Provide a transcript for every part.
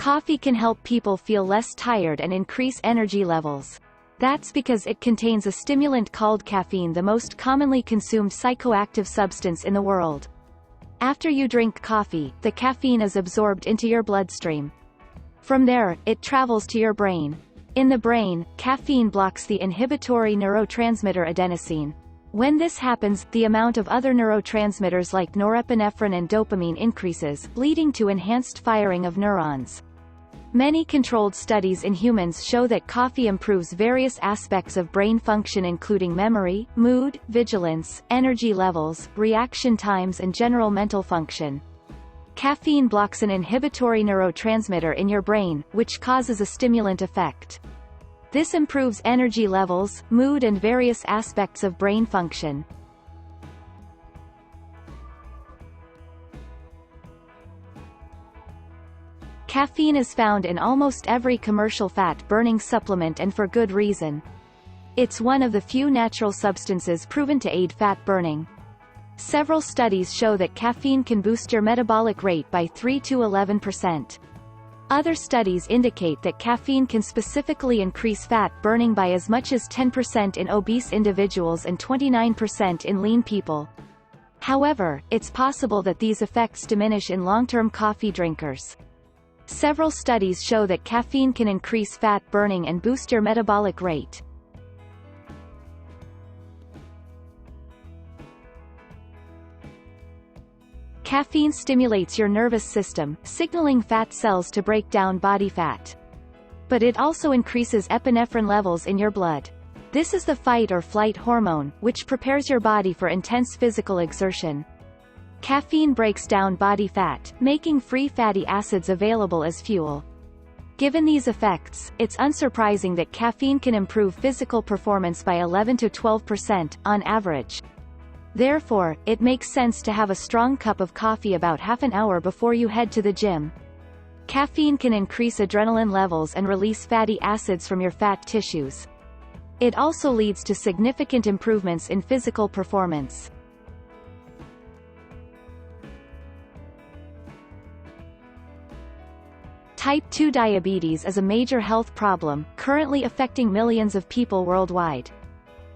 Coffee can help people feel less tired and increase energy levels. That's because it contains a stimulant called caffeine, the most commonly consumed psychoactive substance in the world. After you drink coffee, the caffeine is absorbed into your bloodstream. From there, it travels to your brain. In the brain, caffeine blocks the inhibitory neurotransmitter adenosine. When this happens, the amount of other neurotransmitters like norepinephrine and dopamine increases, leading to enhanced firing of neurons. Many controlled studies in humans show that coffee improves various aspects of brain function, including memory, mood, vigilance, energy levels, reaction times, and general mental function. Caffeine blocks an inhibitory neurotransmitter in your brain, which causes a stimulant effect. This improves energy levels, mood, and various aspects of brain function. Caffeine is found in almost every commercial fat-burning supplement, and for good reason. It's one of the few natural substances proven to aid fat burning. Several studies show that caffeine can boost your metabolic rate by 3 to 11%. Other studies indicate that caffeine can specifically increase fat burning by as much as 10% in obese individuals and 29% in lean people. However, it's possible that these effects diminish in long-term coffee drinkers. Several studies show that caffeine can increase fat burning and boost your metabolic rate. Caffeine stimulates your nervous system, signaling fat cells to break down body fat. But it also increases epinephrine levels in your blood. This is the fight or flight hormone, which prepares your body for intense physical exertion. Caffeine breaks down body fat, making free fatty acids available as fuel. Given these effects, it's unsurprising that caffeine can improve physical performance by 11 to 12% on average. Therefore, it makes sense to have a strong cup of coffee about half an hour before you head to the gym. Caffeine can increase adrenaline levels and release fatty acids from your fat tissues. It also leads to significant improvements in physical performance. Type 2 diabetes is a major health problem, currently affecting millions of people worldwide.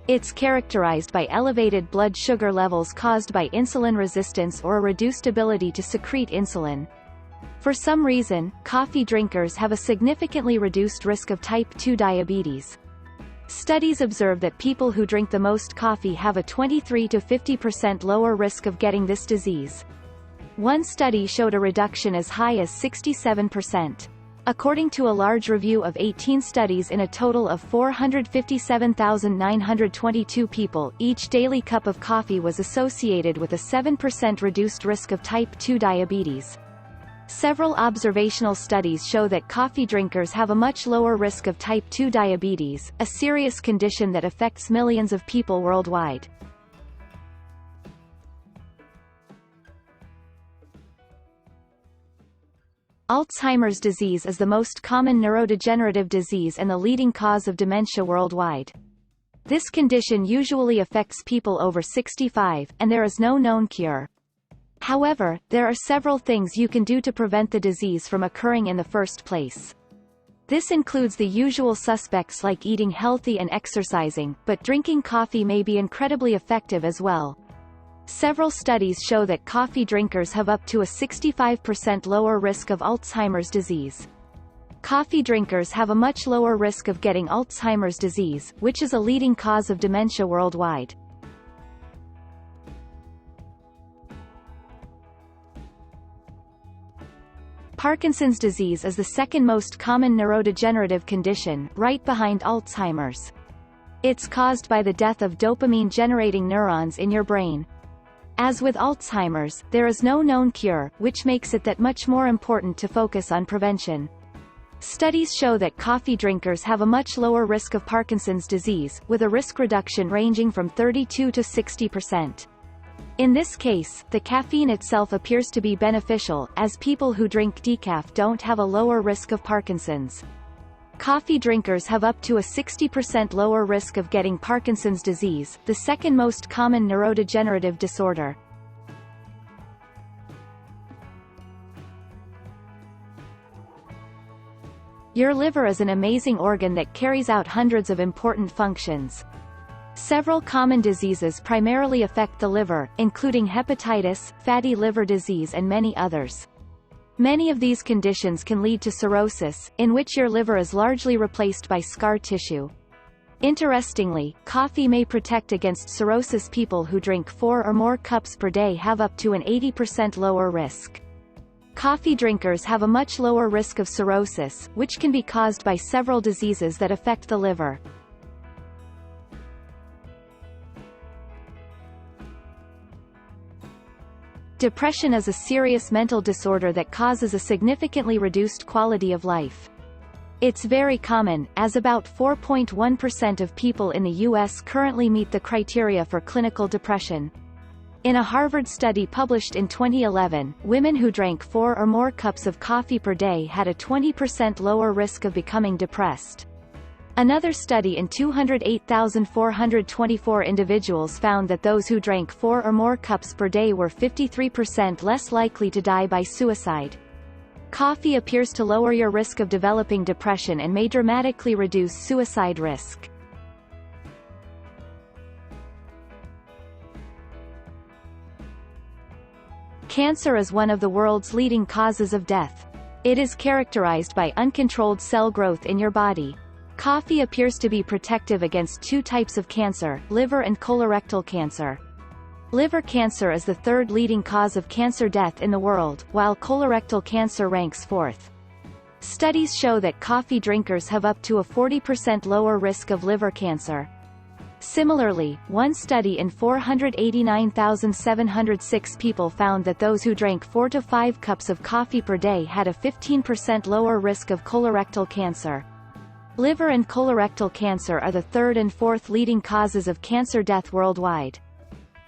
It's characterized by elevated blood sugar levels caused by insulin resistance or a reduced ability to secrete insulin. For some reason, coffee drinkers have a significantly reduced risk of type 2 diabetes. Studies observe that people who drink the most coffee have a 23 to 50% lower risk of getting this disease. One study showed a reduction as high as 67%. According to a large review of 18 studies in a total of 457,922 people, each daily cup of coffee was associated with a 7% reduced risk of type 2 diabetes. Several observational studies show that coffee drinkers have a much lower risk of type 2 diabetes, a serious condition that affects millions of people worldwide. Alzheimer's disease is the most common neurodegenerative disease and the leading cause of dementia worldwide. This condition usually affects people over 65, and there is no known cure. However, there are several things you can do to prevent the disease from occurring in the first place. This includes the usual suspects like eating healthy and exercising, but drinking coffee may be incredibly effective as well. Several studies show that coffee drinkers have up to a 65% lower risk of Alzheimer's disease. Coffee drinkers have a much lower risk of getting Alzheimer's disease, which is a leading cause of dementia worldwide. Parkinson's disease is the second most common neurodegenerative condition, right behind Alzheimer's. It's caused by the death of dopamine-generating neurons in your brain. As with Alzheimer's, there is no known cure, which makes it that much more important to focus on prevention. Studies show that coffee drinkers have a much lower risk of Parkinson's disease, with a risk reduction ranging from 32 to 60%. In this case, the caffeine itself appears to be beneficial, as people who drink decaf don't have a lower risk of Parkinson's. Coffee drinkers have up to a 60% lower risk of getting Parkinson's disease, the second most common neurodegenerative disorder. Your liver is an amazing organ that carries out hundreds of important functions. Several common diseases primarily affect the liver, including hepatitis, fatty liver disease and many others. Many of these conditions can lead to cirrhosis, in which your liver is largely replaced by scar tissue. Interestingly, coffee may protect against cirrhosis. People who drink 4 or more cups per day have up to an 80% lower risk. Coffee drinkers have a much lower risk of cirrhosis, which can be caused by several diseases that affect the liver. Depression is a serious mental disorder that causes a significantly reduced quality of life. It's very common, as about 4.1% of people in the U.S. currently meet the criteria for clinical depression. In a Harvard study published in 2011, women who drank 4 or more cups of coffee per day had a 20% lower risk of becoming depressed. Another study in 208,424 individuals found that those who drank 4 or more cups per day were 53% less likely to die by suicide. Coffee appears to lower your risk of developing depression and may dramatically reduce suicide risk. Cancer is one of the world's leading causes of death. It is characterized by uncontrolled cell growth in your body. Coffee appears to be protective against 2 types of cancer, liver and colorectal cancer. Liver cancer is the 3rd leading cause of cancer death in the world, while colorectal cancer ranks 4th. Studies show that coffee drinkers have up to a 40% lower risk of liver cancer. Similarly, one study in 489,706 people found that those who drank 4 to 5 cups of coffee per day had a 15% lower risk of colorectal cancer. Liver and colorectal cancer are the 3rd and 4th leading causes of cancer death worldwide.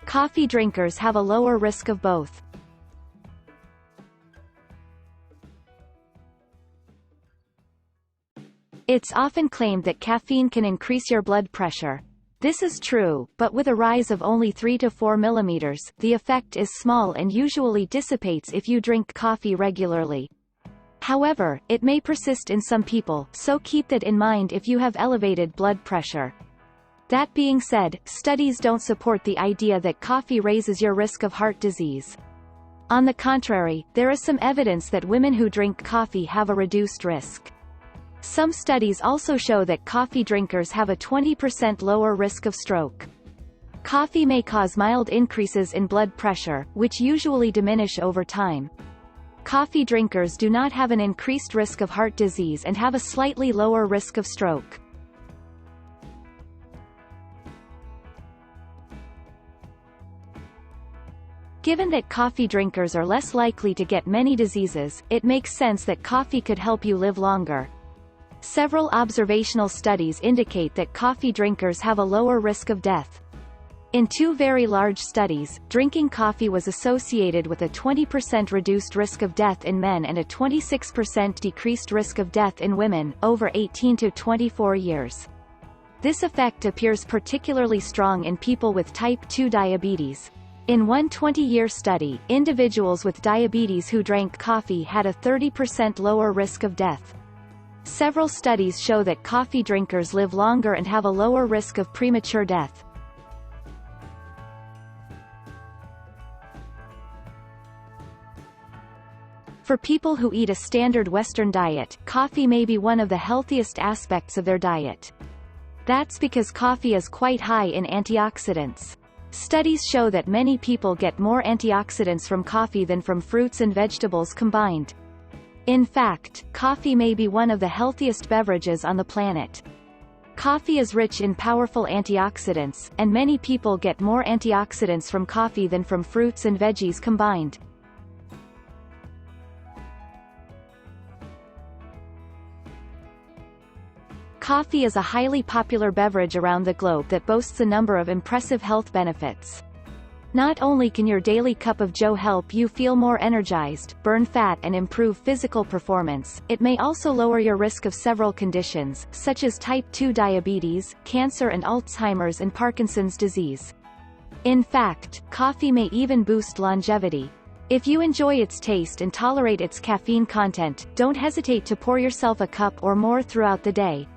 Coffee drinkers have a lower risk of both. It's often claimed that caffeine can increase your blood pressure. This is true, but with a rise of only 3 to 4 millimeters, the effect is small and usually dissipates if you drink coffee regularly. However, it may persist in some people, so keep that in mind if you have elevated blood pressure. That being said, studies don't support the idea that coffee raises your risk of heart disease. On the contrary, there is some evidence that women who drink coffee have a reduced risk. Some studies also show that coffee drinkers have a 20% lower risk of stroke. Coffee may cause mild increases in blood pressure, which usually diminish over time. Coffee drinkers do not have an increased risk of heart disease and have a slightly lower risk of stroke. Given that coffee drinkers are less likely to get many diseases, it makes sense that coffee could help you live longer. Several observational studies indicate that coffee drinkers have a lower risk of death. In 2 very large studies, drinking coffee was associated with a 20% reduced risk of death in men and a 26% decreased risk of death in women, over 18 to 24 years. This effect appears particularly strong in people with type 2 diabetes. In one 20-year study, individuals with diabetes who drank coffee had a 30% lower risk of death. Several studies show that coffee drinkers live longer and have a lower risk of premature death. For people who eat a standard Western diet, coffee may be one of the healthiest aspects of their diet. That's because coffee is quite high in antioxidants. Studies show that many people get more antioxidants from coffee than from fruits and vegetables combined. In fact, coffee may be one of the healthiest beverages on the planet. Coffee is rich in powerful antioxidants, and many people get more antioxidants from coffee than from fruits and veggies combined. Coffee is a highly popular beverage around the globe that boasts a number of impressive health benefits. Not only can your daily cup of joe help you feel more energized, burn fat and improve physical performance, it may also lower your risk of several conditions, such as type 2 diabetes, cancer and Alzheimer's and Parkinson's disease. In fact, coffee may even boost longevity. If you enjoy its taste and tolerate its caffeine content, don't hesitate to pour yourself a cup or more throughout the day.